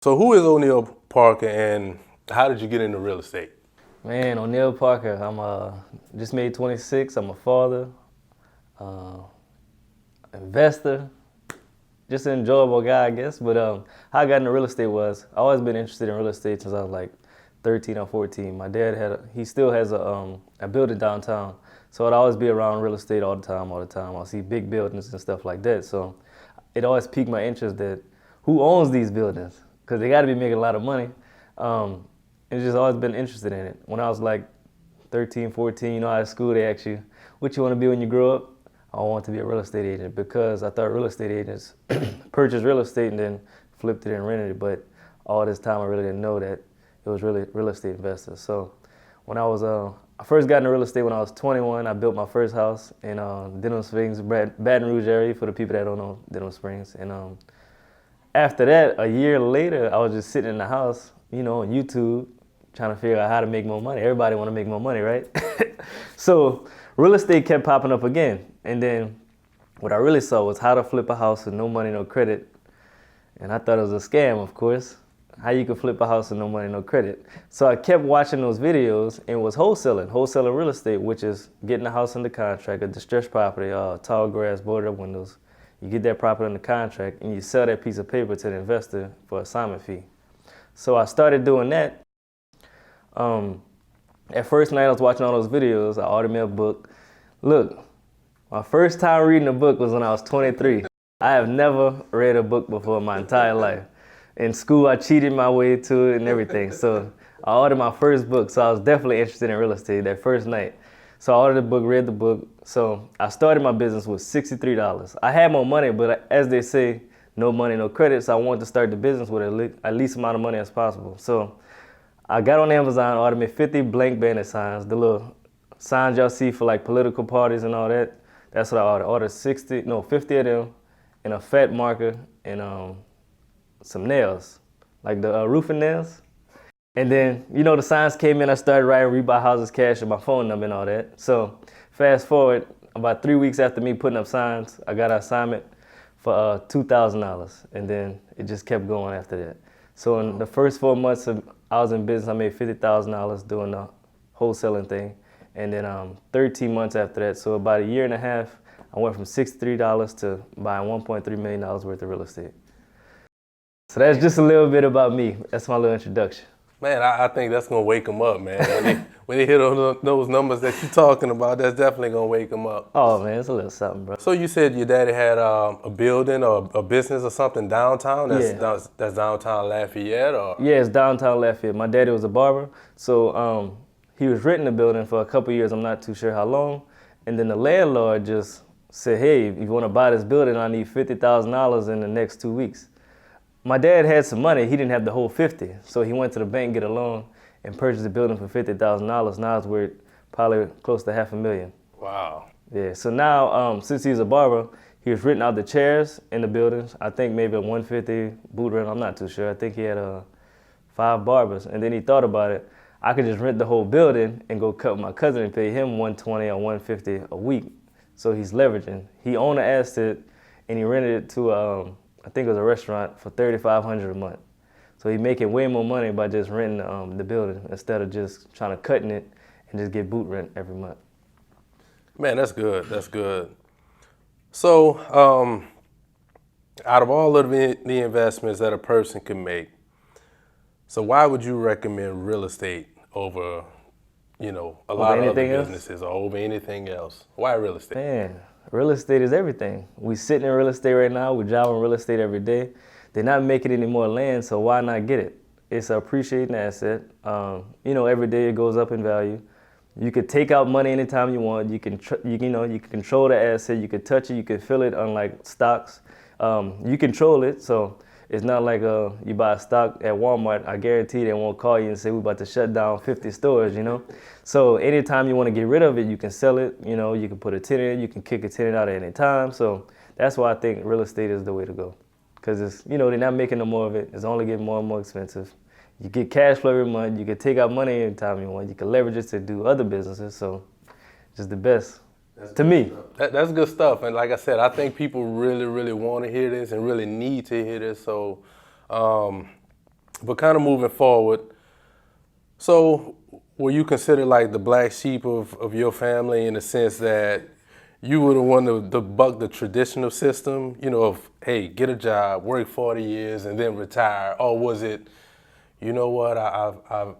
So who is Oneil Parker and how did you get into real estate? Man, Oneil Parker, I'm just made 26. I'm a father, uh, investor, just an enjoyable guy, I guess. But how I got into real estate was I always been interested in real estate since I was like 13 or 14. My dad he still has a building downtown, so I'd always be around real estate all the time, all the time. I'll see big buildings and stuff like that. So it always piqued my interest that who owns these buildings, because they got to be making a lot of money. And just always been interested in it. When I was like 13, 14, out of school, they ask you, what you want to be when you grow up? I want to be a real estate agent, because I thought real estate agents purchased real estate and then flipped it and rented it. But all this time, I really didn't know that it was really real estate investors. So when I first got into real estate when I was 21. I built my first house in Denham Springs, Baton Rouge area, for the people that don't know Denham Springs. And after that, a year later, I was just sitting in the house, on YouTube, trying to figure out how to make more money. Everybody want to make more money, right? So real estate kept popping up again. And then what I really saw was how to flip a house with no money, no credit. And I thought it was a scam, of course, how you could flip a house with no money, no credit. So I kept watching those videos and was wholesaling real estate, which is getting a house under contract, a distressed property, tall grass, boarded up windows. You get that property under contract and you sell that piece of paper to the investor for an assignment fee. So I started doing that. At first night I was watching all those videos, I ordered me a book. Look, my first time reading a book was when I was 23. I have never read a book before in my entire life. In school, I cheated my way to it and everything. So I ordered my first book, so I was definitely interested in real estate that first night. So I ordered the book, read the book. So I started my business with $63. I had more money, but as they say, no money, no credit. So I wanted to start the business with at least amount of money as possible. So I got on Amazon, ordered me 50 blank banner signs, the little signs y'all see for like political parties and all that. That's what I ordered. Ordered 50 of them, and a fat marker, and some nails, like the roofing nails. And then, the signs came in, I started writing rebuy houses cash and my phone number and all that. So fast forward, about 3 weeks after me putting up signs, I got an assignment for $2,000. And then it just kept going after that. So in the first 4 months I was in business, I made $50,000 doing the wholesaling thing. And then 13 months after that, so about a year and a half, I went from $63 to buying $1.3 million worth of real estate. So that's just a little bit about me. That's my little introduction. Man, I think that's going to wake them up, man. When they hear those numbers that you're talking about, that's definitely going to wake them up. Oh, man, it's a little something, bro. So you said your daddy had a building or a business or something downtown? That's downtown Lafayette? Or? Yeah, it's downtown Lafayette. My daddy was a barber, so he was renting the building for a couple years. I'm not too sure how long. And then the landlord just said, hey, if you want to buy this building, I need $50,000 in the next 2 weeks. My dad had some money. He didn't have the whole 50. So he went to the bank, get a loan, and purchased the building for $50,000. Now it's worth probably close to $500,000. Wow. Yeah, so now, since he's a barber, he was renting out the chairs in the buildings. I think maybe a $150 boot rent, I'm not too sure. I think he had 5 barbers. And then he thought about it. I could just rent the whole building and go cut with my cousin and pay him $120 or $150 a week. So he's leveraging. He owned an asset and he rented it to, I think it was a restaurant, for $3,500 a month. So he's making way more money by just renting the building instead of just trying to cutting it and just get boot rent every month. Man, that's good. That's good. So, out of all of the investments that a person can make, so why would you recommend real estate over, a lot of other businesses or over anything else? Why real estate? Man, real estate is everything. We sitting in real estate right now. We driving real estate every day. They're not making any more land, so why not get it? It's an appreciating asset. Every day it goes up in value. You could take out money anytime you want. You can control the asset. You can touch it. You can feel it. Unlike stocks, you control it. So it's not like you buy a stock at Walmart. I guarantee they won't call you and say we're about to shut down 50 stores. So anytime you want to get rid of it, you can sell it. You can put a tenant in. You can kick a tenant out at any time. So that's why I think real estate is the way to go. Because it's they're not making no more of it. It's only getting more and more expensive. You get cash flow every month. You can take out money anytime you want. You can leverage it to do other businesses. So just the best. To me. That's good stuff. And like I said, I think people really, really want to hear this and really need to hear this. So But kind of moving forward, so were you considered like the black sheep of your family in the sense that you were the one to buck the traditional system, of, hey, get a job, work 40 years, and then retire? Or was it, you know what, I've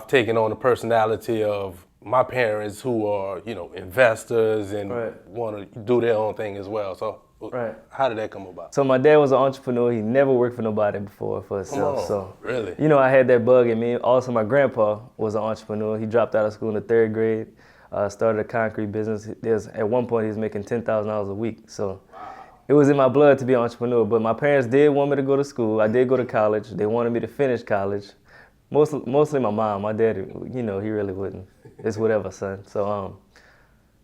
taken on the personality of my parents who are, investors and want to do their own thing as well. So how did that come about? So my dad was an entrepreneur. He never worked for nobody before for himself. So really? I had that bug in me. Also, my grandpa was an entrepreneur. He dropped out of school in the 3rd grade, started a concrete business. At one point, he was making $10,000 a week. So it was in my blood to be an entrepreneur. But my parents did want me to go to school. I did go to college. They wanted me to finish college. Mostly my mom. My dad, he really wouldn't. It's whatever, son. So,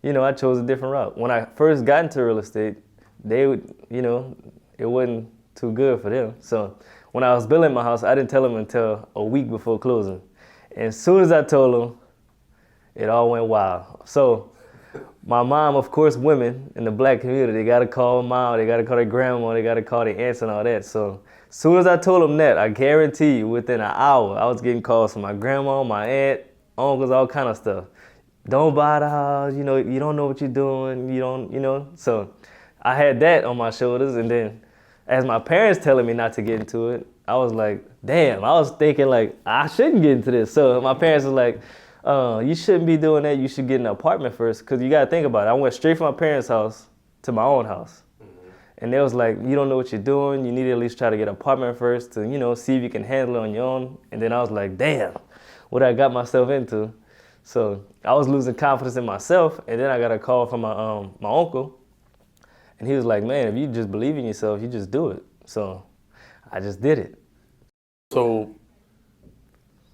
I chose a different route. When I first got into real estate, they would, it wasn't too good for them. So when I was building my house, I didn't tell them until a week before closing. And as soon as I told them, it all went wild. So my mom, of course, women in the black community, they got to call mom, they got to call their grandma, they got to call their aunts and all that. So as soon as I told them that, I guarantee you within an hour, I was getting calls from my grandma, my aunt, uncles, all kind of stuff. Don't buy the house, you don't know what you're doing, So I had that on my shoulders, and then as my parents telling me not to get into it, I was like, damn, I was thinking like, I shouldn't get into this. So my parents was like, you shouldn't be doing that, you should get an apartment first, because you gotta think about it. I went straight from my parents' house to my own house. And they was like, you don't know what you're doing, you need to at least try to get an apartment first to, see if you can handle it on your own. And then I was like, damn, what I got myself into. So I was losing confidence in myself, and then I got a call from my uncle, and he was like, man, if you just believe in yourself, you just do it. So I just did it. So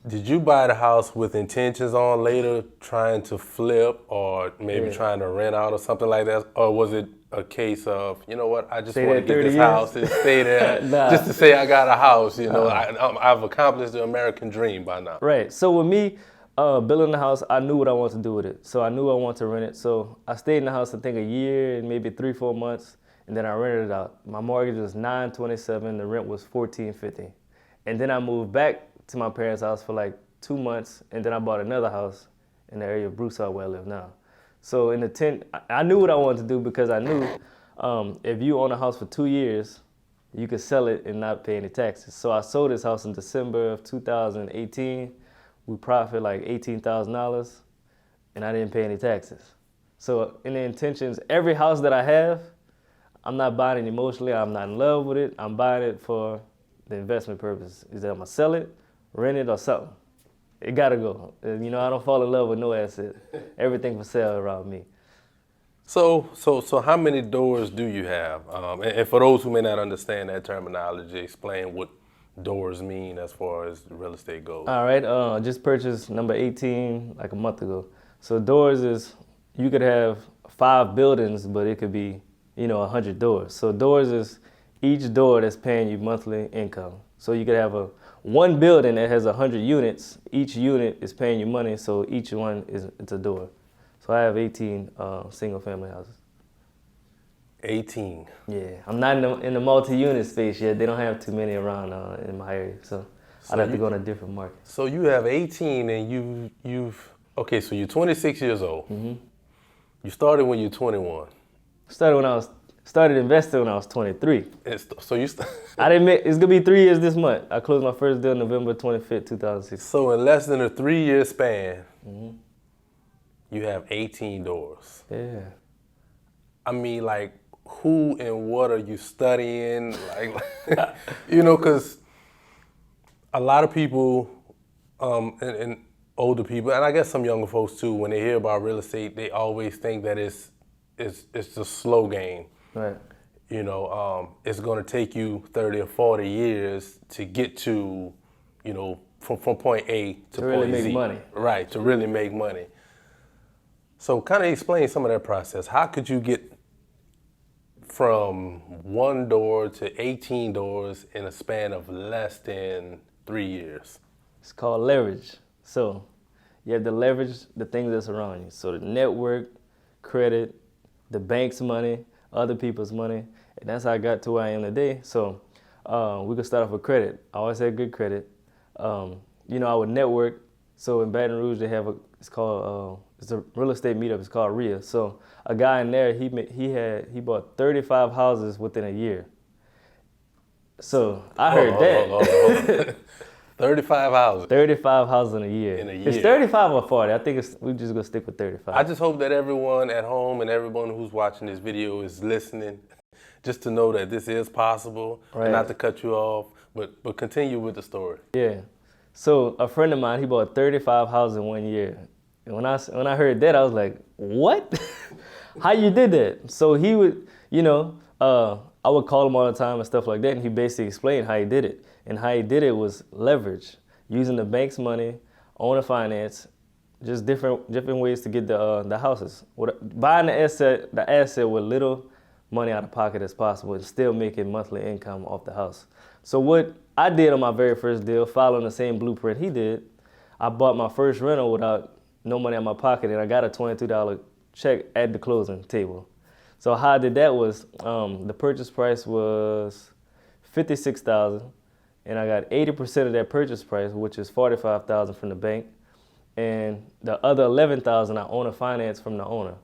did you buy the house with intentions on later trying to flip or maybe trying to rent out or something like that? Or was it a case of, you know what, I just want to get this house and stay there just to say I got a house, I've accomplished the American dream by now. Right. So with me, building the house, I knew what I wanted to do with it. So I knew I wanted to rent it. So I stayed in the house, I think, a year and maybe 3-4 months, and then I rented it out. My mortgage was $927, the rent was $1450. And then I moved back to my parents' house for like 2 months, and then I bought another house in the area of Broussard where I live now. So in the tent, I knew what I wanted to do because I knew if you own a house for 2 years, you could sell it and not pay any taxes. So I sold this house in December of 2018. We profit like $18,000, and I didn't pay any taxes. So in the intentions, every house that I have, I'm not buying it emotionally. I'm not in love with it. I'm buying it for the investment purpose. Is that I'm gonna sell it, rent it, or something. It gotta go. I don't fall in love with no asset. Everything for sale around me. So how many doors do you have? And for those who may not understand that terminology, explain what doors mean as far as real estate goes. All right, just purchased number 18 like a month ago. So doors is, you could have 5 buildings, but it could be, 100 doors. So doors is each door that's paying you monthly income. So you could have one building that has 100 units. Each unit is paying you money, so each one it's a door. So I have 18 single family houses. 18. Yeah, I'm not in the multi-unit space yet. They don't have too many around in my area, so I'd have to go in a different market. So you have 18, and okay. So you're 26 years old. Mm-hmm. You started when you're 21. Started investing when I was 23. So you. It's gonna be 3 years this month. I closed my first deal November 25th, 2006. So in less than a 3-year span, you have 18 doors. Yeah. I mean, like, who and what are you studying? Like, because a lot of people, and older people, and I guess some younger folks too, when they hear about real estate, they always think that it's a slow game. Right. It's going to take you 30 or 40 years to get to, from point A to point Z. To really make money. Right, to really make money. So kind of explain some of that process. How could you get from 1 door to 18 doors in a span of less than 3 years? It's called leverage. So you have to leverage the things that's around you. So the network, credit, the bank's money, other people's money, and that's how I got to where I am today. So we could start off with credit. I always had good credit. I would network. So in Baton Rouge, they have it's a real estate meetup. It's called RIA. So a guy in there, he bought 35 houses within a year. So I heard that. Hold on. 35 houses. 35 houses in a year. It's 35 or 40. I think we just gonna stick with 35. I just hope that everyone at home and everyone who's watching this video is listening, just to know that this is possible, right. And not to cut you off, but continue with the story. Yeah. So a friend of mine, he bought 35 houses in 1 year. And when I heard that, I was like, what? How you did that? So he would, I would call him all the time and stuff like that, and he basically explained how he did it. And how he did it was leverage, using the bank's money, owner finance, just different ways to get the houses. Buying the asset with little money out of pocket as possible and still making monthly income off the house. So what I did on my very first deal, following the same blueprint he did, I bought my first rental without no money in my pocket, and I got a $22 check at the closing table. So how I did that was, the purchase price was $56,000, and I got 80% of that purchase price, which is $45,000 from the bank, and the other $11,000 I owner finance from the owner.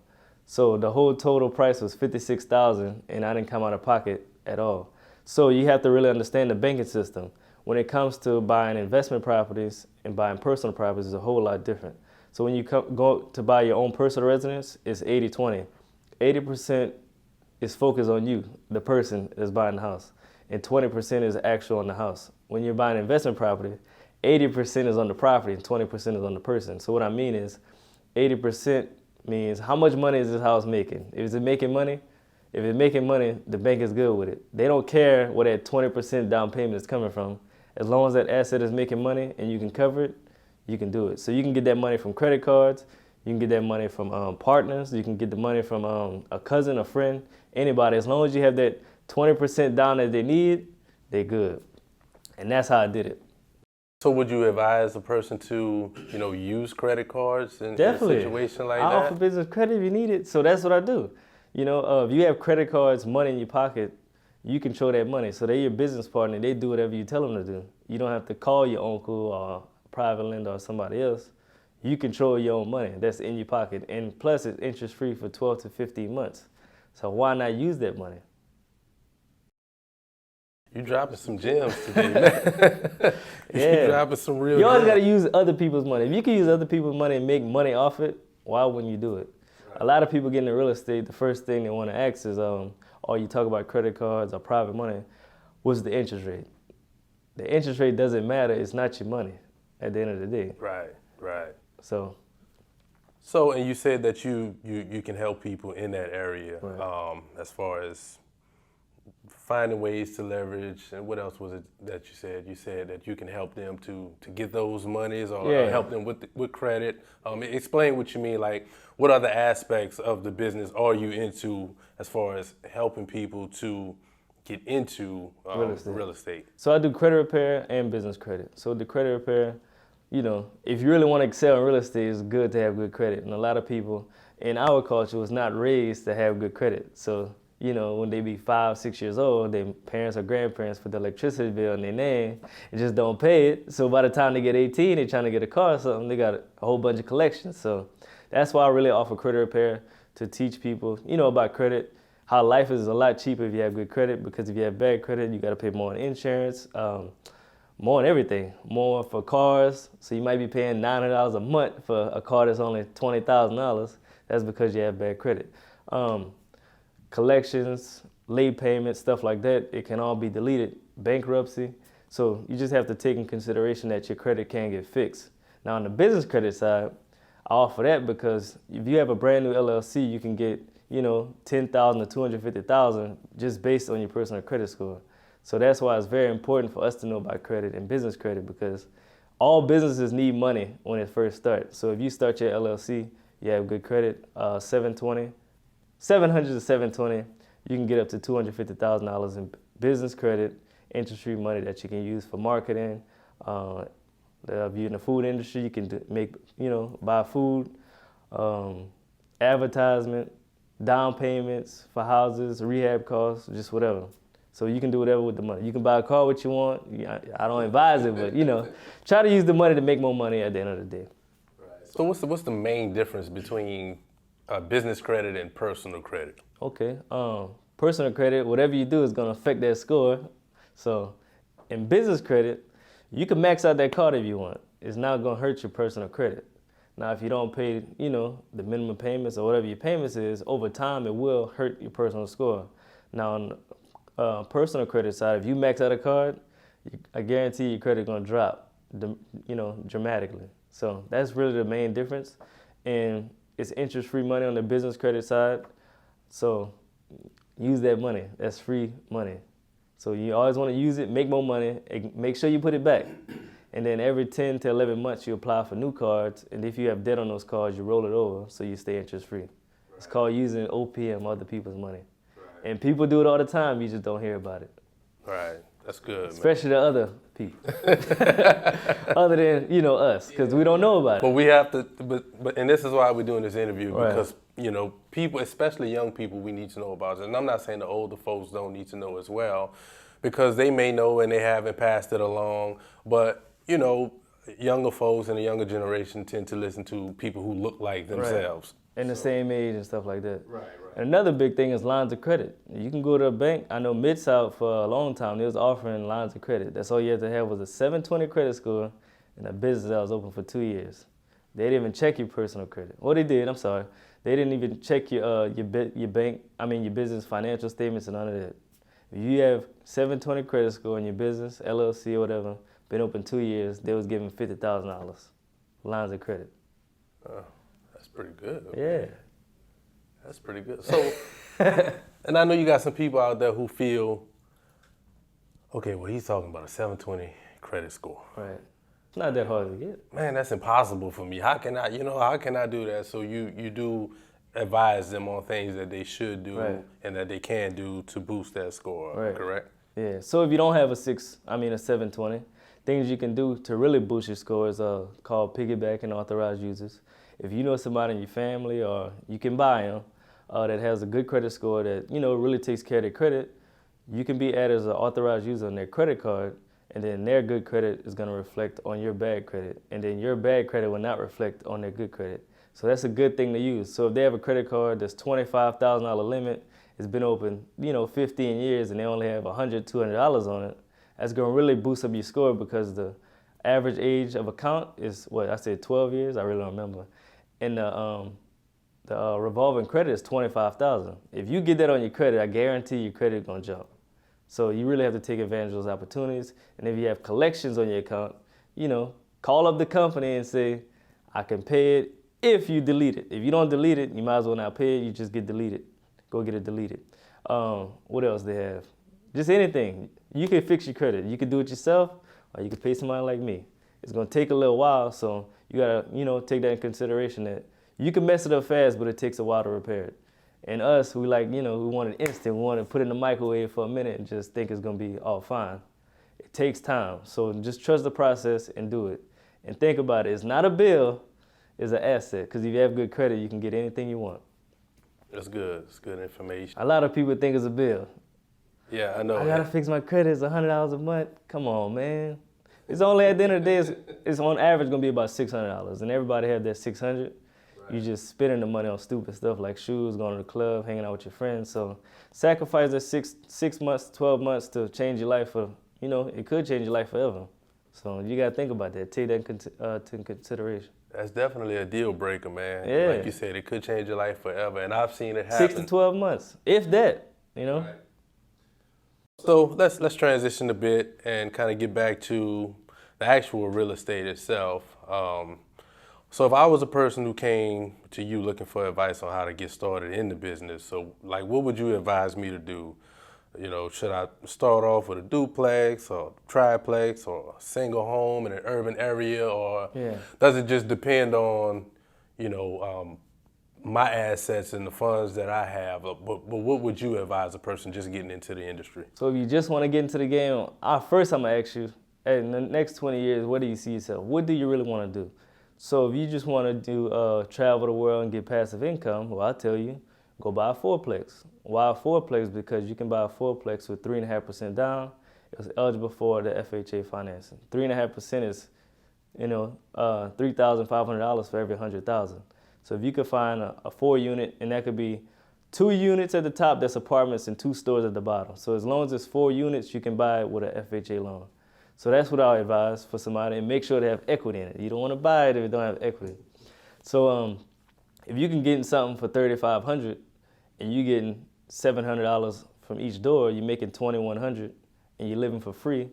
So the whole total price was $56,000, and I didn't come out of pocket at all. So you have to really understand the banking system. When it comes to buying investment properties and buying personal properties, it's a whole lot different. So when you go to buy your own personal residence, it's 80-20. 80% is focused on you, the person that's buying the house, and 20% is actual on the house. When you're buying investment property, 80% is on the property and 20% is on the person. So what I mean is 80% means how much money is this house making? Is it making money? If it's making money, the bank is good with it. They don't care where that 20% down payment is coming from. As long as that asset is making money and you can cover it, you can do it. So you can get that money from credit cards, you can get that money from partners, you can get the money from a cousin, a friend, anybody. As long as you have that 20% down that they need, they're good. And that's how I did it. So would you advise a person to, use credit cards in a situation like that? I offer business credit if you need it. So that's what I do. If you have credit cards, money in your pocket, you control that money. So they're your business partner. They do whatever you tell them to do. You don't have to call your uncle or a private lender or somebody else. You control your own money. That's in your pocket. And plus, it's interest-free for 12 to 15 months. So why not use that money? You're dropping some gems today, man. You're dropping some real You always got to use other people's money. If you can use other people's money and make money off it, why wouldn't you do it? Right. A lot of people get into real estate, the first thing they want to ask is, you talk about credit cards or private money, what's the interest rate? The interest rate doesn't matter. It's not your money at the end of the day. Right. So, and you said that you can help people in that area, right. As far as finding ways to leverage, and what else was it that you said? You said that you can help them to get those monies or help them with credit. Explain what you mean, like what other aspects of the business are you into as far as helping people to get into real estate? So I do credit repair and business credit. So the credit repair, if you really want to excel in real estate, it's good to have good credit. And a lot of people in our culture was not raised to have good credit. So when they be 5, 6 years old, their parents or grandparents put the electricity bill in their name and just don't pay it. So by the time they get 18, they're trying to get a car or something, they got a whole bunch of collections. So that's why I really offer credit repair, to teach people, about credit, how life is a lot cheaper if you have good credit, because if you have bad credit, you got to pay more on insurance, more on everything, more for cars. So you might be paying $900 a month for a car that's only $20,000. That's because you have bad credit. Collections, late payments, stuff like that, it can all be deleted. Bankruptcy. So you just have to take in consideration that your credit can get fixed. Now on the business credit side, I offer that because if you have a brand new LLC, you can get, $10,000 to $250,000 just based on your personal credit score. So that's why it's very important for us to know about credit and business credit, because all businesses need money when it first starts. So if you start your LLC, you have good credit, 700 to 720, you can get up to $250,000 in business credit, interest-free money that you can use for marketing. If you're in the food industry, you can buy food, advertisement, down payments for houses, rehab costs, just whatever. So you can do whatever with the money. You can buy a car what you want. I don't advise it, but try to use the money to make more money at the end of the day. Right. So what's the main difference between business credit and personal credit? Okay. Personal credit, whatever you do is going to affect that score. So in business credit, you can max out that card if you want. It's not going to hurt your personal credit. Now, if you don't pay, the minimum payments or whatever your payments is, over time it will hurt your personal score. Now, on the personal credit side, if you max out a card, I guarantee your credit is going to drop, dramatically. So that's really the main difference. And it's interest-free money on the business credit side. So use that money. That's free money. So you always want to use it, make more money, and make sure you put it back. And then every 10 to 11 months, you apply for new cards. And if you have debt on those cards, you roll it over so you stay interest-free. Right. It's called using OPM, other people's money. Right. And people do it all the time. You just don't hear about it. Right. That's good, especially the other people. Other than, us, because we don't know about it. But we have to, and this is why we're doing this interview, because, people, especially young people, we need to know about it. And I'm not saying the older folks don't need to know as well, because they may know and they haven't passed it along. But, younger folks and the younger generation tend to listen to people who look like themselves. Right. And the same age and stuff like that. Right. And another big thing is lines of credit. You can go to a bank. I know Mid-South for a long time, they was offering lines of credit. That's all you had to have was a 720 credit score and a business that was open for 2 years. They didn't even check your personal credit. Well, they did, I'm sorry. They didn't even check your business financial statements and none of that. If you have 720 credit score in your business, LLC or whatever, been open 2 years, they was giving $50,000 lines of credit. That's pretty good. Yeah. That's pretty good. So, and I know you got some people out there who feel, okay, well, he's talking about a 720 credit score. Right. It's not that hard to get. Man, that's impossible for me. How can I do that? So you do advise them on things that they should do and that they can do to boost that score, correct? Yeah. So if you don't have a 720, things you can do to really boost your score is called piggyback and authorized users. If you know somebody in your family or you can buy them that has a good credit score that, really takes care of their credit, you can be added as an authorized user on their credit card, and then their good credit is going to reflect on your bad credit, and then your bad credit will not reflect on their good credit. So that's a good thing to use. So if they have a credit card that's $25,000 limit, it's been open, 15 years, and they only have $100, $200 on it, that's going to really boost up your score because the average age of account is, 12 years? I really don't remember. And the revolving credit is $25,000. If you get that on your credit, I guarantee your credit is going to jump. So you really have to take advantage of those opportunities. And if you have collections on your account, call up the company and say, I can pay it if you delete it. If you don't delete it, you might as well not pay it. You just get deleted. Go get it deleted. What else they have? Just anything. You can fix your credit. You can do it yourself, or you can pay somebody like me. It's going to take a little while, so you got to, take that in consideration that you can mess it up fast, but it takes a while to repair it. And us, we we want it instant. We want to put it in the microwave for a minute and just think it's going to be all fine. It takes time. So just trust the process and do it. And think about it. It's not a bill. It's an asset. Because if you have good credit, you can get anything you want. That's good. It's good information. A lot of people think it's a bill. Yeah, I know. I got to fix my credit. It's $100 a month. Come on, man. It's only at the end of the day, it's on average going to be about $600. And everybody have that $600. Right. You just spending the money on stupid stuff like shoes, going to the club, hanging out with your friends. So sacrifice the 6 months, 12 months to change your life for, it could change your life forever. So you got to think about that. Take that into consideration. That's definitely a deal breaker, man. Yeah. Like you said, it could change your life forever. And I've seen it happen. 6 to 12 months, if that, Right. So let's transition a bit and kind of get back to the actual real estate itself. So if I was a person who came to you looking for advice on how to get started in the business, so what would you advise me to do? Should I start off with a duplex or triplex or a single home in an urban area, or does it just depend on, my assets and the funds that I have? But what would you advise a person just getting into the industry? So if you just want to get into the game, first I'm going to ask you, in the next 20 years, where do you see yourself? What do you really want to do? So if you just want to do travel the world and get passive income, well, I'll tell you, go buy a fourplex. Why a fourplex? Because you can buy a fourplex with 3.5% down. It's eligible for the FHA financing. 3.5% is, $3,500 for every 100,000. So if you could find a 4-unit, and that could be 2 units at the top, that's apartments, and 2 stores at the bottom. So as long as it's 4 units, you can buy it with an FHA loan. So that's what I would advise for somebody, and make sure they have equity in it. You don't want to buy it if you don't have equity. So if you can get in something for $3,500 and you're getting $700 from each door, you're making $2,100 and you're living for free.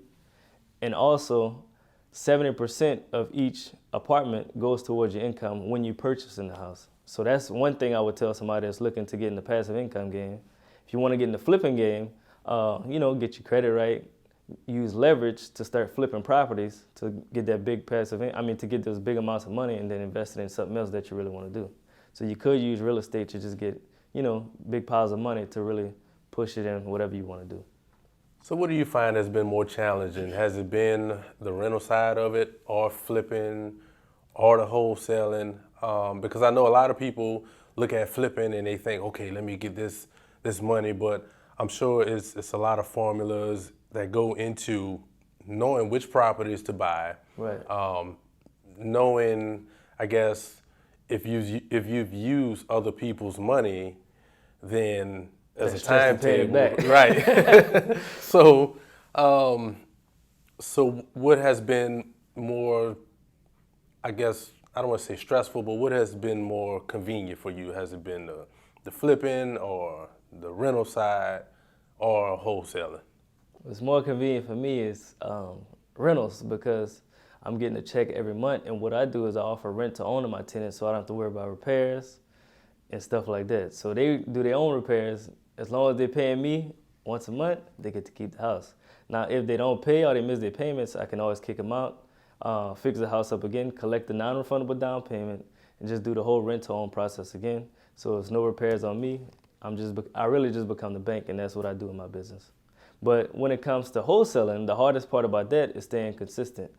And also 70% of each apartment goes towards your income when you purchase in the house. So that's one thing I would tell somebody that's looking to get in the passive income game. If you want to get in the flipping game, get your credit right, use leverage to start flipping properties to get that big to get those big amounts of money, and then invest it in something else that you really want to do. So you could use real estate to just get, big piles of money to really push it in whatever you want to do. So what do you find has been more challenging? Has it been the rental side of it, or flipping, or the wholesaling? Because I know a lot of people look at flipping and they think, okay, let me get this money, but I'm sure it's a lot of formulas that go into knowing which properties to buy. Right. Knowing, I guess, if you've used other people's money, then there's a timetable, right? So what has been more, I guess, I don't want to say stressful, but what has been more convenient for you? Has it been the flipping, or the rental side, or wholesaling? What's more convenient for me is rentals, because I'm getting a check every month, and what I do is I offer rent to own to my tenants, so I don't have to worry about repairs and stuff like that. So they do their own repairs. As long as they're paying me once a month, they get to keep the house. Now, if they don't pay or they miss their payments, I can always kick them out, fix the house up again, collect the non-refundable down payment, and just do the whole rent-to-own process again. So there's no repairs on me. I really just become the bank, and that's what I do in my business. But when it comes to wholesaling, the hardest part about that is staying consistent,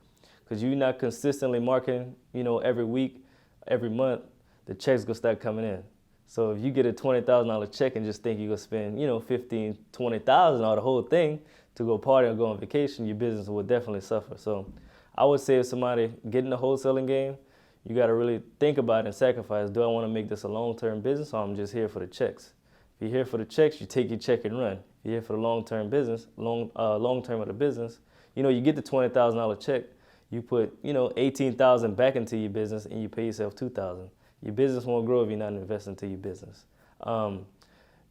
because you're not consistently marketing, every week, every month, the checks gonna start coming in. So if you get a $20,000 check and just think you're gonna spend, $15,000, $20,000 on the whole thing to go party or go on vacation, your business will definitely suffer. So I would say if somebody get in the wholesaling game, you gotta really think about it and sacrifice. Do I wanna make this a long-term business, or I'm just here for the checks? If you're here for the checks, you take your check and run. If you're here for the long-term business, long-term of the business, you get the $20,000 check, you put, $18,000 back into your business, and you pay yourself $2,000. Your business won't grow if you're not investing into your business. And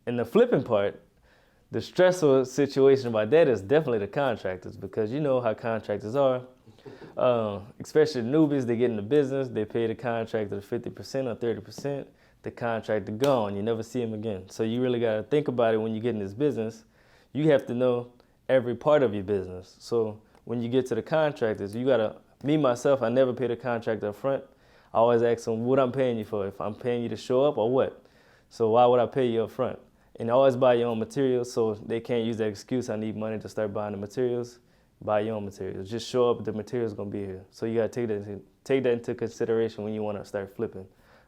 the flipping part, the stressful situation about that is definitely the contractors, because you know how contractors are. Especially newbies, they get in the business, they pay the contractor 50% or 30%, the contractor gone, you never see him again. So you really gotta think about it when you get in this business. You have to know every part of your business. So when you get to the contractors, me, myself, I never pay the contractor up front. I always ask them what I'm paying you for, if I'm paying you to show up or what. So why would I pay you up front? And always buy your own materials, so they can't use that excuse, I need money to start buying the materials. Buy your own materials. Just show up, the material's gonna be here. So you gotta take that into consideration when you wanna start flipping.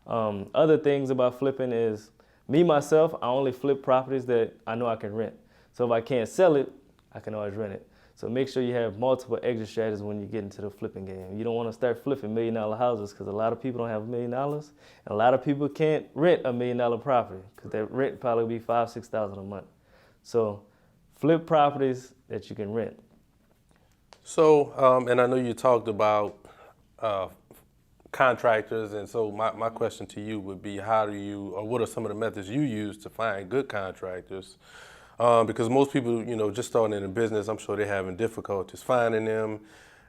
Other things about flipping is, me, myself, I only flip properties that I know I can rent. So if I can't sell it, I can always rent it. So make sure you have multiple exit strategies when you get into the flipping game. You don't want to start flipping $1 million houses, because a lot of people don't have $1 million, and a lot of people can't rent a $1 million property, because that rent probably be $5,000, $6,000 a month. So flip properties that you can rent. So, and I know you talked about contractors, and so my question to you would be, what are some of the methods you use to find good contractors? Because most people, just starting in a business, I'm sure they're having difficulties finding them.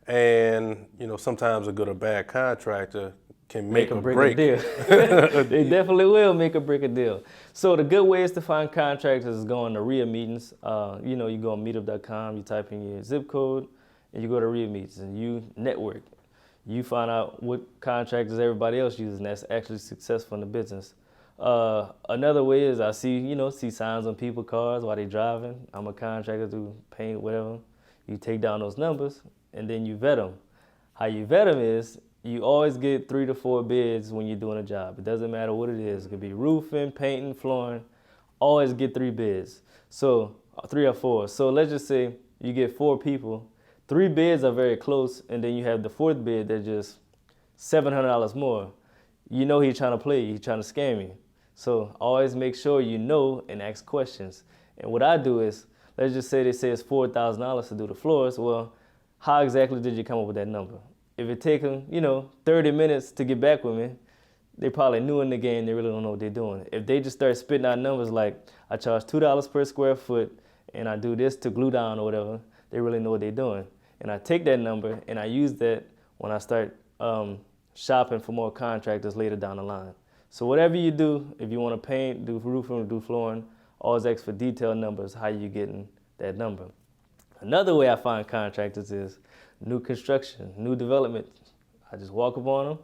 And, sometimes a good or bad contractor can make or break a deal. They definitely will make or break a deal. So the good ways to find contractors is going to RIA meetings. You go on meetup.com, you type in your zip code, and you go to RIA meetings, and you network. You find out what contractors everybody else uses, and that's actually successful in the business. Another way is I see signs on people's cars while they're driving. I'm a contractor, do paint, whatever. You take down those numbers, and then you vet them. How you vet them is you always get 3 to 4 bids when you're doing a job. It doesn't matter what it is. It could be roofing, painting, flooring. Always get 3 bids. So 3 or 4. So let's just say you get 4 people. 3 bids are very close, and then you have the 4th bid that's just $700 more. You know he's trying to play you. He's trying to scam you. So always make sure you know and ask questions. And what I do is, let's just say they say it's $4,000 to do the floors. Well, how exactly did you come up with that number? If it take them, 30 minutes to get back with me, they probably new in the game. They really don't know what they're doing. If they just start spitting out numbers like, I charge $2 per square foot and I do this to glue down or whatever, they really know what they're doing. And I take that number and I use that when I start shopping for more contractors later down the line. So whatever you do, if you want to paint, do roofing, do flooring, always ask for detailed numbers, how you getting that number. Another way I find contractors is new construction, new development. I just walk up on them.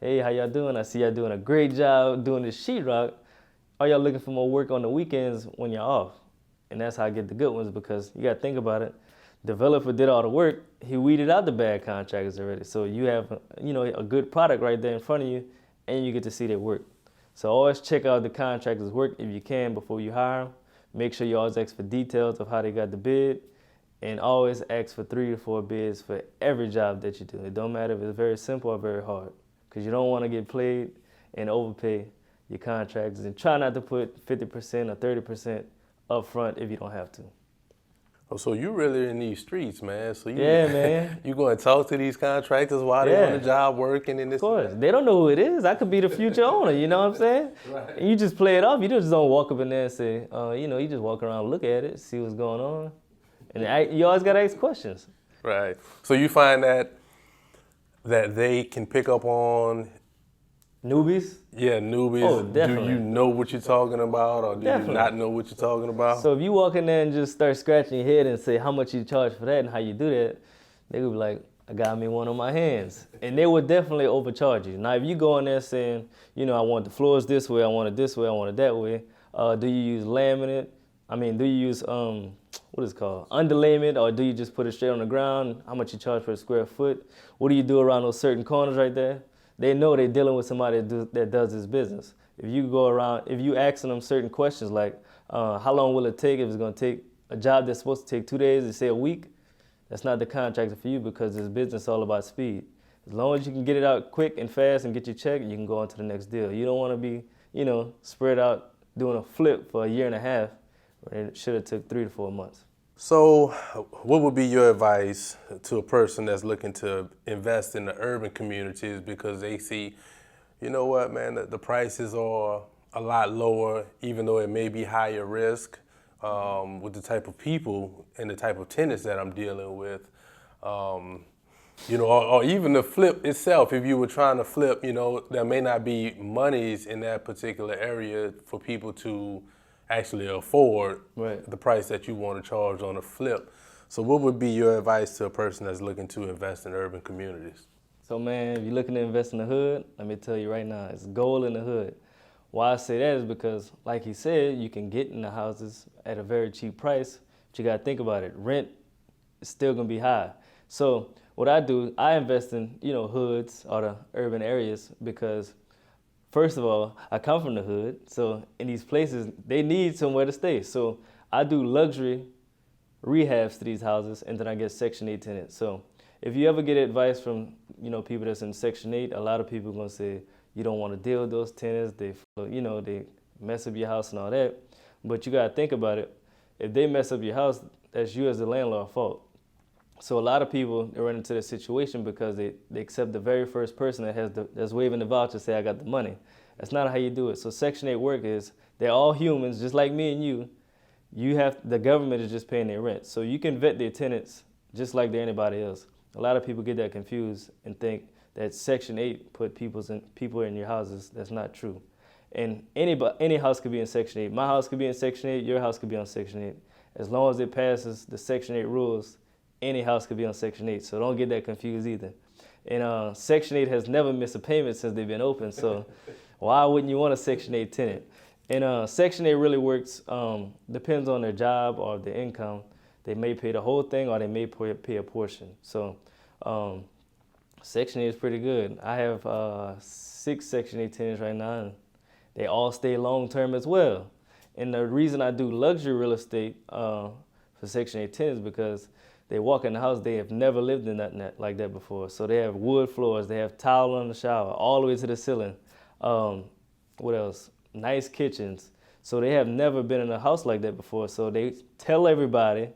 Hey, how y'all doing? I see y'all doing a great job doing this sheetrock. Are y'all looking for more work on the weekends when you're off? And that's how I get the good ones, because you got to think about it. Developer did all the work. He weeded out the bad contractors already. So you have, a good product right there in front of you, and you get to see their work. So always check out the contractor's work if you can before you hire them. Make sure you always ask for details of how they got the bid, and always ask for 3 to 4 bids for every job that you do. It don't matter if it's very simple or very hard, because you don't want to get played and overpay your contractors, and try not to put 50% or 30% up front if you don't have to. Oh, so you really in these streets, man. So man. You going to talk to these contractors while they're on the job working and this. Of course. They don't know who it is. I could be the future owner, you know what I'm saying? Right. And you just play it off. You just don't walk up in there and say, you just walk around, look at it, see what's going on. And you always got to ask questions. Right. So you find that they can pick up on newbies? Yeah, newbies. Oh, definitely. Do you know what you're talking about, or do you not know what you're talking about? So if you walk in there and just start scratching your head and say how much you charge for that and how you do that, they would be like, I got me one on my hands. And they would definitely overcharge you. Now, if you go in there saying, I want the floors this way, I want it this way, I want it that way, do you use laminate? Do you use, what is it called, underlayment, or do you just put it straight on the ground? How much you charge per square foot? What do you do around those certain corners right there? They know they're dealing with somebody that does this business. If you asking them certain questions like, how long will it take? If it's going to take a job that's supposed to take 2 days, they say a week, that's not the contractor for you, because this business is all about speed. As long as you can get it out quick and fast and get your check, you can go on to the next deal. You don't want to be, spread out doing a flip for a year and a half, when it should have took 3 to 4 months. So what would be your advice to a person that's looking to invest in the urban communities, because they see, you know what, man, the prices are a lot lower, even though it may be higher risk with the type of people and the type of tenants that I'm dealing with, or even the flip itself. If you were trying to flip, there may not be monies in that particular area for people to actually afford the price that you want to charge on a flip. So what would be your advice to a person that's looking to invest in urban communities? So man, if you're looking to invest in the hood, let me tell you right now, it's gold in the hood. Why I say that is because, like he said, you can get in the houses at a very cheap price, but you gotta think about it. Rent is still gonna be high. So what I do, I invest in, hoods or the urban areas, because first of all, I come from the hood, so in these places, they need somewhere to stay. So I do luxury rehabs to these houses, and then I get Section 8 tenants. So if you ever get advice from, people that's in Section 8, a lot of people are gonna say, you don't wanna deal with those tenants, they mess up your house and all that. But you gotta think about it. If they mess up your house, that's you as the landlord's fault. So a lot of people, they run into this situation because they accept the very first person that's waving the voucher, say, I got the money. That's not how you do it. So Section 8 work is, they're all humans, just like me and you. The government is just paying their rent. So you can vet their tenants just like they're anybody else. A lot of people get that confused and think that Section 8 put people in your houses. That's not true. And any house could be in Section 8. My house could be in Section 8, your house could be on Section 8. As long as it passes the Section 8 rules, any house could be on Section 8, so don't get that confused either. And Section 8 has never missed a payment since they've been open, so why wouldn't you want a Section 8 tenant? And Section 8 really works, depends on their job or their income. They may pay the whole thing, or they may pay a portion. So Section 8 is pretty good. I have 6 Section 8 tenants right now, and they all stay long term as well. And the reason I do luxury real estate for Section 8 tenants is because they walk in the house, they have never lived in nothing like that before. So they have wood floors, they have tile on the shower, all the way to the ceiling. What else? Nice kitchens. So they have never been in a house like that before. So they tell everybody,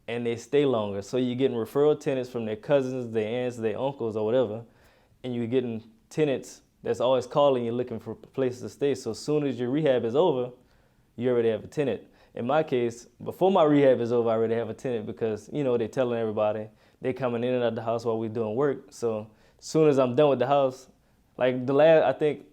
and they stay longer. So you're getting referral tenants from their cousins, their aunts, their uncles, or whatever, and you're getting tenants that's always calling you looking for places to stay. So as soon as your rehab is over, you already have a tenant. In my case, before my rehab is over, I already have a tenant because, they're telling everybody, they coming in and out of the house while we're doing work. So as soon as I'm done with the house, like I think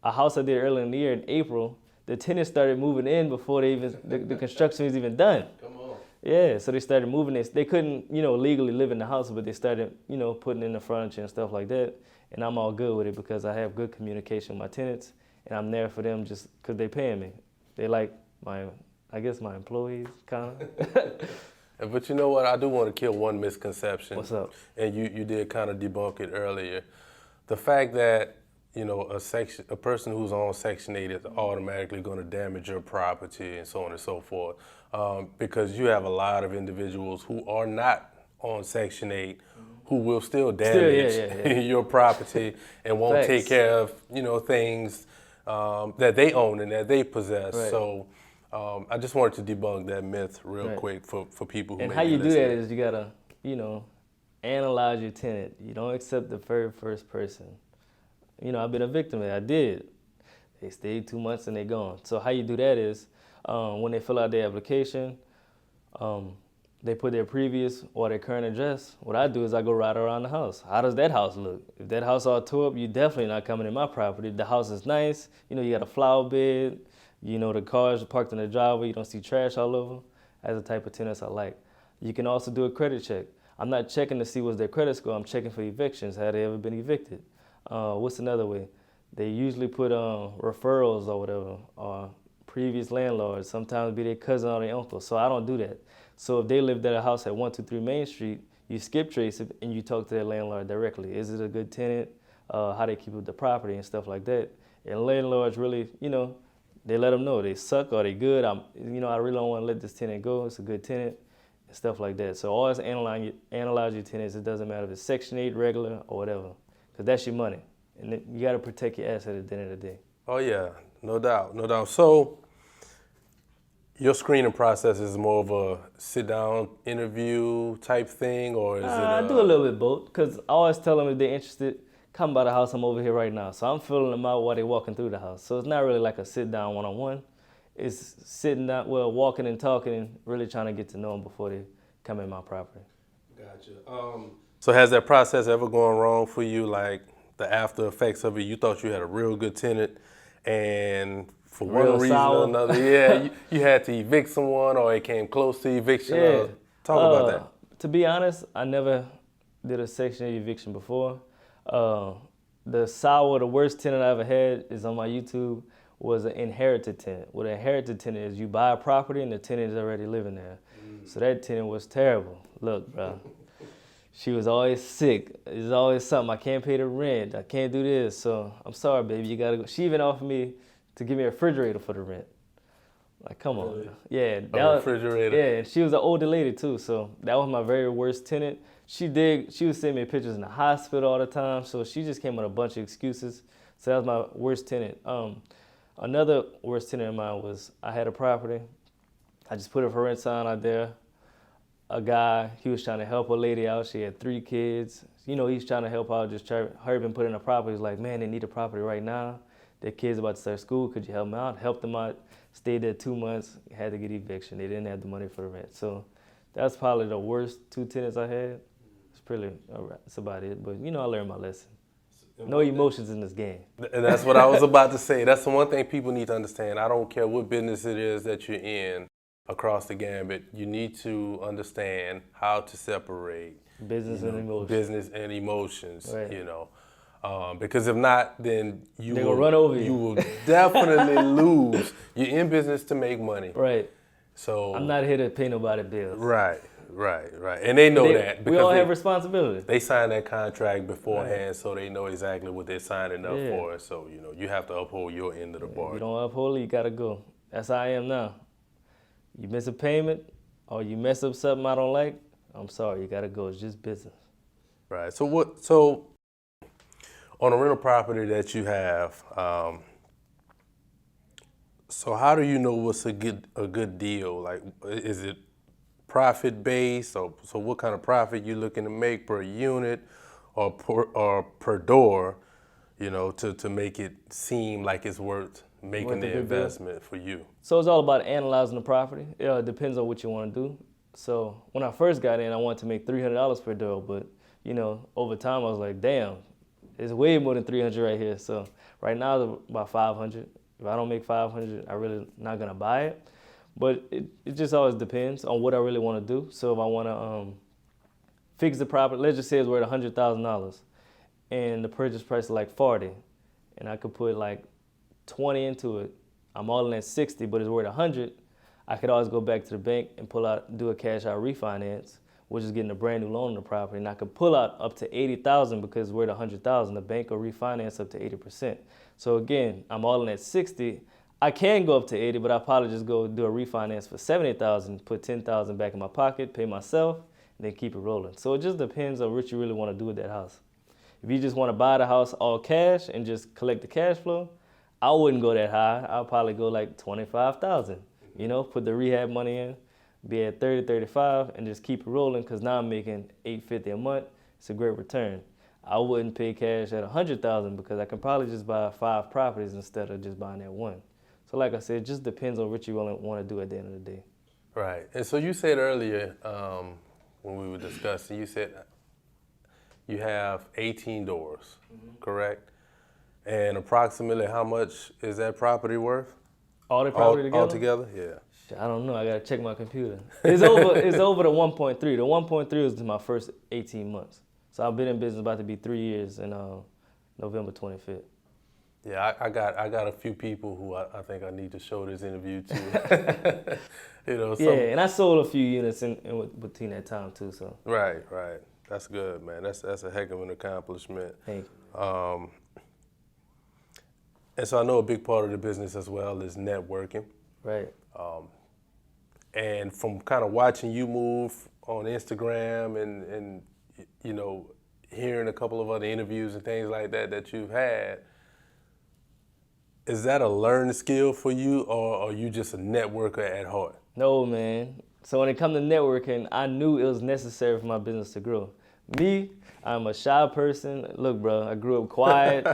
a house I did earlier in the year in April, the tenants started moving in before the construction was even done. Come on. Yeah, so they started moving this. They couldn't, legally live in the house, but they started, putting in the furniture and stuff like that. And I'm all good with it because I have good communication with my tenants, and I'm there for them just because they paying me. They like my employees, kind of. But you know what? I do want to kill one misconception. What's up? And you did kind of debunk it earlier. The fact that, a person who's on Section 8 is automatically going to damage your property and so on and so forth. Because you have a lot of individuals who are not on Section 8 who will still damage your property and won't Facts. take care of, things that they own and that they possess. Right. So I just wanted to debunk that myth real Right. quick for people who And may how be you do listening. that is you gotta, analyze your tenant. You don't accept the very first person. I've been a victim of it. I did. They stayed 2 months and they gone. So how you do that is when they fill out their application, they put their previous or their current address. What I do is I go right around the house. How does that house look? If that house all tore up, you're definitely not coming in my property. The house is nice. You got a flower bed. The cars are parked in the driveway. You don't see trash all over. That's the type of tenants I like. You can also do a credit check. I'm not checking to see what's their credit score. I'm checking for evictions. Have they ever been evicted? What's another way? They usually put referrals or whatever, or previous landlords. Sometimes be their cousin or their uncle. So I don't do that. So if they lived at a house at 123 Main Street, you skip trace it and you talk to their landlord directly. Is it a good tenant? How they keep up the property and stuff like that. And landlords really, they let them know they suck or they good. I really don't want to let this tenant go. It's a good tenant and stuff like that. So always analyze your tenants. It doesn't matter if it's Section 8, regular, or whatever, because that's your money. And you got to protect your asset at the end of the day. Oh, yeah, no doubt, no doubt. So your screening process is more of a sit-down interview type thing, or is it? I do a little bit both, because I always tell them if they're interested, come by the house, I'm over here right now. So I'm filling them out while they're walking through the house. So it's not really like a sit-down one-on-one. It's sitting down, walking and talking and really trying to get to know them before they come in my property. Gotcha. So has that process ever gone wrong for you, like the after effects of it? You thought you had a real good tenant, and for one reason or another, you had to evict someone, or it came close to eviction. Yeah. Talk about that. To be honest, I never did a Section 8 eviction before. The worst tenant I ever had is on my YouTube, was an inherited tenant. What an inherited tenant is, you buy a property and the tenant is already living there. So that tenant was terrible. Look, bro, she was always sick. There's always something. I can't pay the rent. I can't do this. So I'm sorry, baby, you gotta go. She even offered me to give me a refrigerator for the rent. Like, come on. Really? Yeah. A refrigerator? Yeah, and she was an older lady too, so that was my very worst tenant. She was sending me pictures in the hospital all the time, so she just came with a bunch of excuses. So that was my worst tenant. Another worst tenant of mine was, I had a property. I just put a for rent sign out there. A guy, he was trying to help a lady out. She had 3 kids. He's trying to help out, just hurry and put in a property. He's like, man, they need a property right now. Their kids about to start school. Could you help them out? Helped them out. Stayed there 2 months. Had to get eviction. They didn't have the money for the rent. So that's probably the worst 2 tenants I had. That's about it. But, I learned my lesson. No emotions in this game. And that's what I was about to say. That's the one thing people need to understand. I don't care what business it is that you're in across the gambit. You need to understand how to separate business and emotions. Business and emotions, right. Because if not, then you will run over you. You will definitely lose. You're in business to make money. Right. So I'm not here to pay nobody bills. Right. Right. And they know that we all have responsibility. They sign that contract beforehand, so they know exactly what they're signing up for. So, you have to uphold your end of the bargain. If you don't uphold it, you got to go. That's how I am now. You miss a payment or you mess up something I don't like, I'm sorry, you got to go. It's just business. Right. So on a rental property that you have, so how do you know what's a good deal? Like, is it profit based? So what kind of profit you looking to make per unit or per door, to make it seem like it's worth making the investment for you? So it's all about analyzing the property. It depends on what you want to do. So when I first got in, I wanted to make $300 per door, but over time I was like, damn, it's way more than 300 right here. So right now it's about 500. If I don't make 500, I really not gonna buy it. But it just always depends on what I really want to do. So if I want to fix the property, let's just say it's worth $100,000, and the purchase price is like 40, and I could put like 20 into it. I'm all in at 60, but it's worth 100. I could always go back to the bank and do a cash out refinance, which is getting a brand new loan on the property, and I could pull out up to 80,000 because it's worth 100,000. The bank will refinance up to 80%. So again, I'm all in at 60. I can go up to 80, but I'll probably just go do a refinance for 70,000, put 10,000 back in my pocket, pay myself, and then keep it rolling. So it just depends on what you really want to do with that house. If you just want to buy the house all cash and just collect the cash flow, I wouldn't go that high. I'll probably go like 25,000. Put the rehab money in, be at 30, 35, and just keep it rolling, because now I'm making $850 a month. It's a great return. I wouldn't pay cash at 100,000 because I can probably just buy 5 properties instead of just buying that one. So like I said, it just depends on what you want to do at the end of the day. Right. And so you said earlier, when we were discussing, you said you have 18 doors, correct? And approximately how much is that property worth? All the property together? All together, yeah. I don't know. I got to check my computer. It's over the 1.3. The 1.3 was my first 18 months. So I've been in business about to be 3 years in November 25th. Yeah, I got a few people who I think I need to show this interview to. Yeah, and I sold a few units in between that time too. So right, that's good, man. That's a heck of an accomplishment. Thank you. And so I know a big part of the business as well is networking. Right. And from kind of watching you move on Instagram and hearing a couple of other interviews and things like that you've had, is that a learned skill for you, or are you just a networker at heart? No, man. So when it comes to networking, I knew it was necessary for my business to grow. Me, I'm a shy person. Look, bro, I grew up quiet.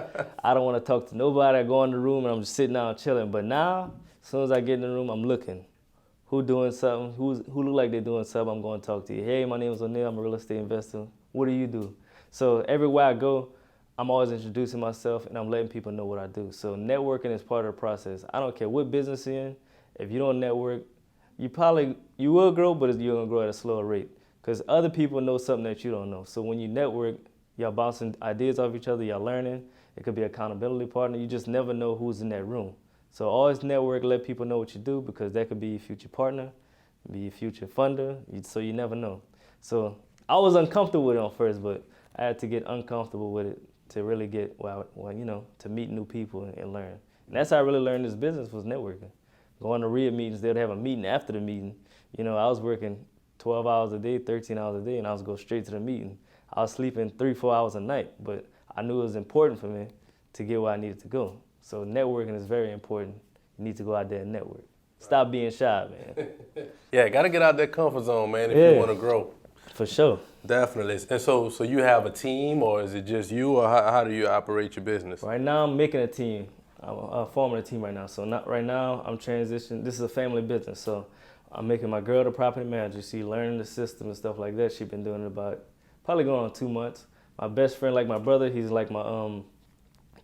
I don't want to talk to nobody. I go in the room and I'm just sitting down chilling. But now, as soon as I get in the room, I'm looking. Who doing something? Who look like they're doing something? I'm going to talk to you. Hey, my name is Oneil. I'm a real estate investor. What do you do? So everywhere I go, I'm always introducing myself and I'm letting people know what I do. So networking is part of the process. I don't care what business you're in. If you don't network, you will grow, but you're going to grow at a slower rate, because other people know something that you don't know. So when you network, y'all bouncing ideas off each other, y'all learning. It could be an accountability partner. You just never know who's in that room. So always network, let people know what you do, because that could be your future partner, be your future funder, so you never know. So I was uncomfortable with it on first, but I had to get uncomfortable with it to really get, to meet new people and learn. And that's how I really learned this business, was networking. Going to RIA meetings, they'd have a meeting after the meeting. I was working 12 hours a day, 13 hours a day, and I was go straight to the meeting. I was sleeping 3-4 hours a night, but I knew it was important for me to get where I needed to go. So networking is very important. You need to go out there and network. Stop being shy, man. Yeah, got to get out that comfort zone, man, if you want to grow. For sure. Definitely. And so you have a team, or is it just you, or how do you operate your business? Right now, I'm making a team. I'm forming a team right now. So right now, I'm transitioning. This is a family business, so I'm making my girl the property manager. She's learning the system and stuff like that. She's been doing it about probably going on 2 months. My best friend, like my brother, he's like my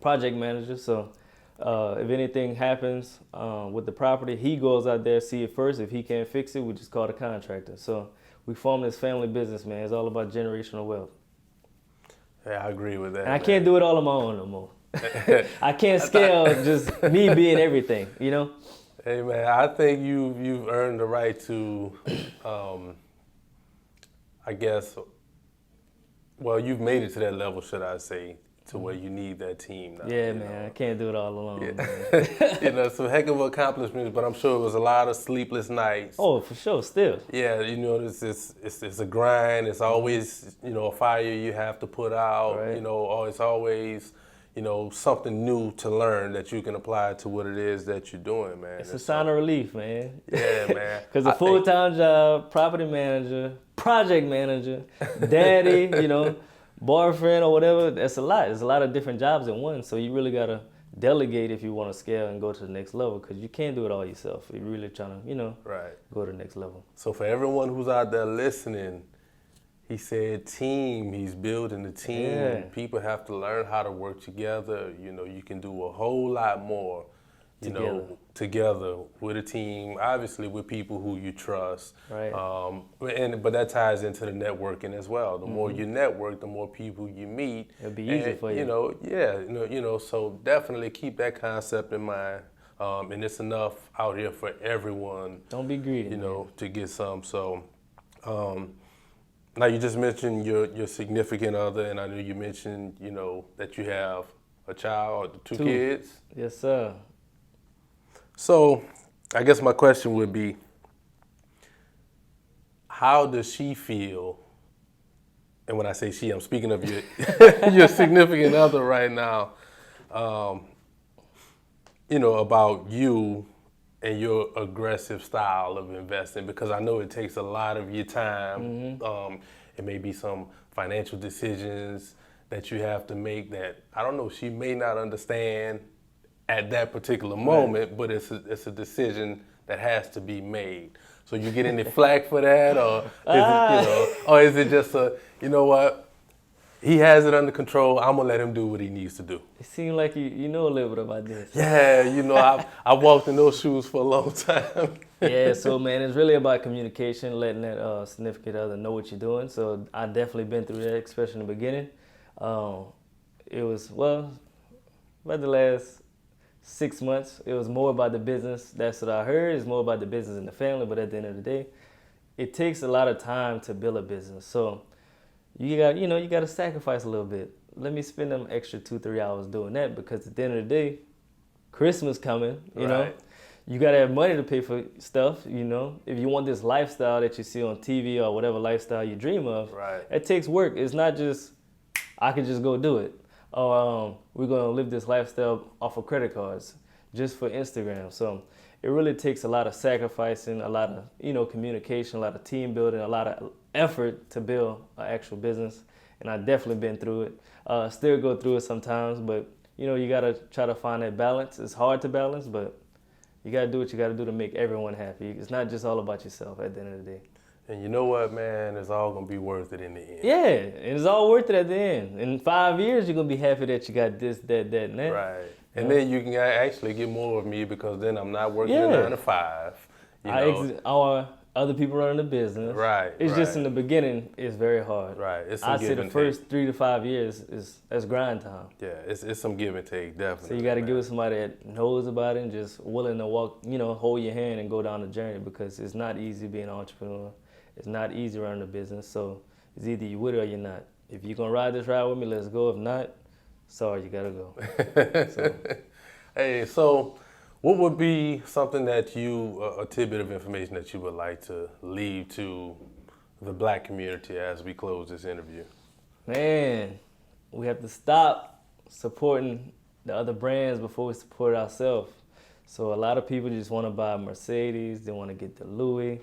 project manager. So if anything happens with the property, he goes out there, see it first. If he can't fix it, we just call the contractor. So we formed this family business, man. It's all about generational wealth. Yeah, I agree with that. And I can't do it all on my own no more. I can't scale just me being everything, Hey, man, I think you've earned the right to I guess, well, you've made it to that level, should I say, to where you need that team now. Yeah, man, I can't do it all alone. Yeah. Man. You know, some heck of accomplishments, but I'm sure it was a lot of sleepless nights. Oh, for sure, still. Yeah, you know, it's a grind. It's always, you know, a fire you have to put out. Right. You know, or it's always, you know, something new to learn that you can apply to what it is that you're doing, man. It's a sign of relief, man. Yeah, man. Because a full-time job, property manager, project manager, daddy, you know, boyfriend or whatever, that's a lot. There's a lot of different jobs in one. So you really got to delegate if you want to scale and go to the next level, because you can't do it all yourself. You're really trying to, you know, go to the next level. So for everyone who's out there listening, he said team, he's building a team. Yeah. People have to learn how to work together. You know, you can do a whole lot more, you know, together with a team, obviously with people who you trust. Right. But that ties into the networking as well. The more you network, the more people you meet. It'll be easier for you. You know, yeah, you know, so definitely keep that concept in mind. And it's enough out here for everyone. Don't be greedy, you know, to get some. So, now you just mentioned your significant other, and I know you mentioned, you know, that you have a child, two kids. Yes, sir. So, I guess my question would be, how does she feel? And when I say she, I'm speaking of your your significant other right now. You know, about you and your aggressive style of investing, because I know it takes a lot of your time. It may be some financial decisions that you have to make that, I don't know, she may not understand at that particular moment, but it's a decision that has to be made. So you get any flack for that, or is it, you know, or is it just you know what? He has it under control. I'm gonna let him do what he needs to do. It seems like you know a little bit about this. Yeah, you know, I walked in those shoes for a long time. Yeah, so man, it's really about communication, letting that significant other know what you're doing. So I definitely been through that, especially in the beginning. It was, well, about the last 6 months, it was more about the business. That's what I heard. It's more about the business and the family. But at the end of the day, it takes a lot of time to build a business. So you got to sacrifice a little bit. Let me spend them extra 2-3 hours doing that, because at the end of the day, Christmas coming, you know, you got to have money to pay for stuff, you know. If you want this lifestyle that you see on TV or whatever lifestyle you dream of, it takes work. It's not just, I can just go do it. Or we're going to live this lifestyle off of credit cards just for Instagram. So it really takes a lot of sacrificing, a lot of, you know, communication, a lot of team building, a lot of effort to build an actual business. And I've definitely been through it. Still go through it sometimes, but you know, you got to try to find that balance. It's hard to balance, but you got to do what you got to do to make everyone happy. It's not just all about yourself at the end of the day. And you know what, man? It's all going to be worth it in the end. Yeah, and it's all worth it at the end. In 5 years, you're going to be happy that you got this, that, and that. Right. And then you can actually get more of me, because then I'm not working a 9 to 5. You know? Our other people running the business. Right. It's just in the beginning, it's very hard. Right. It's I say the first 3 to 5 years that's grind time. Yeah, it's some give and take, definitely. So you got to give it somebody that knows about it and just willing to walk, you know, hold your hand and go down the journey, because it's not easy being an entrepreneur. It's not easy running a business. So it's either you with it or you're not. If you're going to ride this ride with me, let's go. If not, sorry, you got to go. Hey, so what would be something that a tidbit of information that you would like to leave to the Black community as we close this interview? Man, we have to stop supporting the other brands before we support ourselves. So a lot of people just want to buy a Mercedes, they want to get the Louis.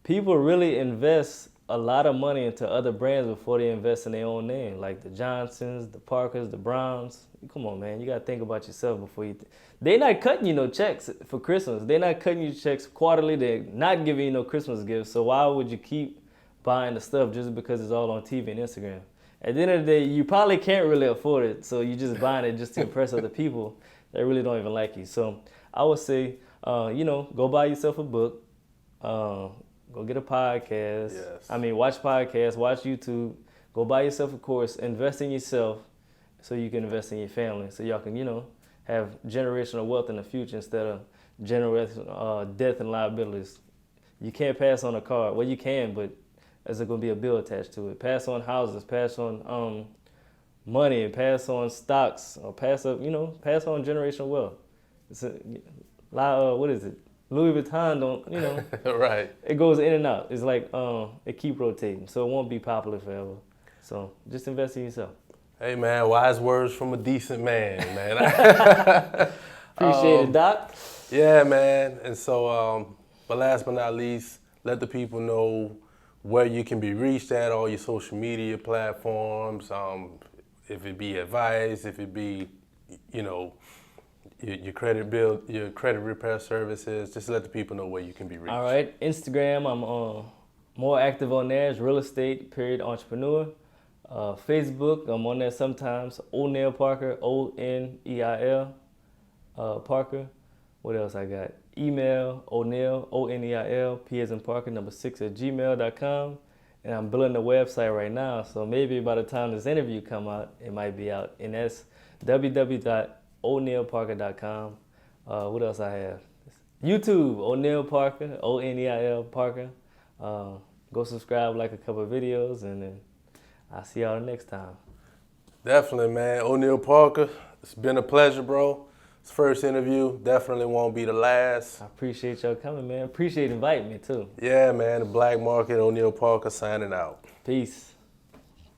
People really invest a lot of money into other brands before they invest in their own name, like the Johnsons, the Parkers, the Browns. Come on, man, you got to think about yourself before you... They're not cutting you no checks for Christmas. They're not cutting you checks quarterly. They're not giving you no Christmas gifts. So why would you keep buying the stuff just because it's all on TV and Instagram? At the end of the day, you probably can't really afford it, so you're just buying it just to impress other people that really don't even like you. So I would say, you know, go buy yourself a book. Go get a podcast. Yes. I mean, watch podcasts, watch YouTube. Go buy yourself a course. Invest in yourself so you can invest in your family. So y'all can, you know, have generational wealth in the future instead of generational death and liabilities. You can't pass on a car. Well, you can, but is there going to be a bill attached to it? Pass on houses, pass on money, pass on stocks, or pass on generational wealth. It's a lot of, what is it? Louis Vuitton don't, right. It goes in and out. It's like it keep rotating, so it won't be popular forever. So just invest in yourself. Hey man, wise words from a decent man, man. Appreciate it, Doc. Yeah, man. And so, but last but not least, let the people know where you can be reached at, all your social media platforms. If it be advice, if it be, your credit bill, your credit repair services, just let the people know where you can be reached. All right, Instagram, I'm more active on there. It's real estate, entrepreneur. Facebook, I'm on there sometimes. Oneil Parker, Oneil Parker. What else I got? Email, Oneil, Oneil, P as in Parker, 6 @gmail.com. And I'm building the website right now, so maybe by the time this interview come out, it might be out. And that's www.oneilparker.com. What else I have? YouTube, Oneil Parker, Oneil Parker. Go subscribe, like a couple of videos, and then I'll see y'all next time. Definitely, man. Oneil Parker, it's been a pleasure, bro. It's first interview. Definitely won't be the last. I appreciate y'all coming, man. Appreciate inviting me, too. Yeah, man. The Black Market, Oneil Parker signing out. Peace.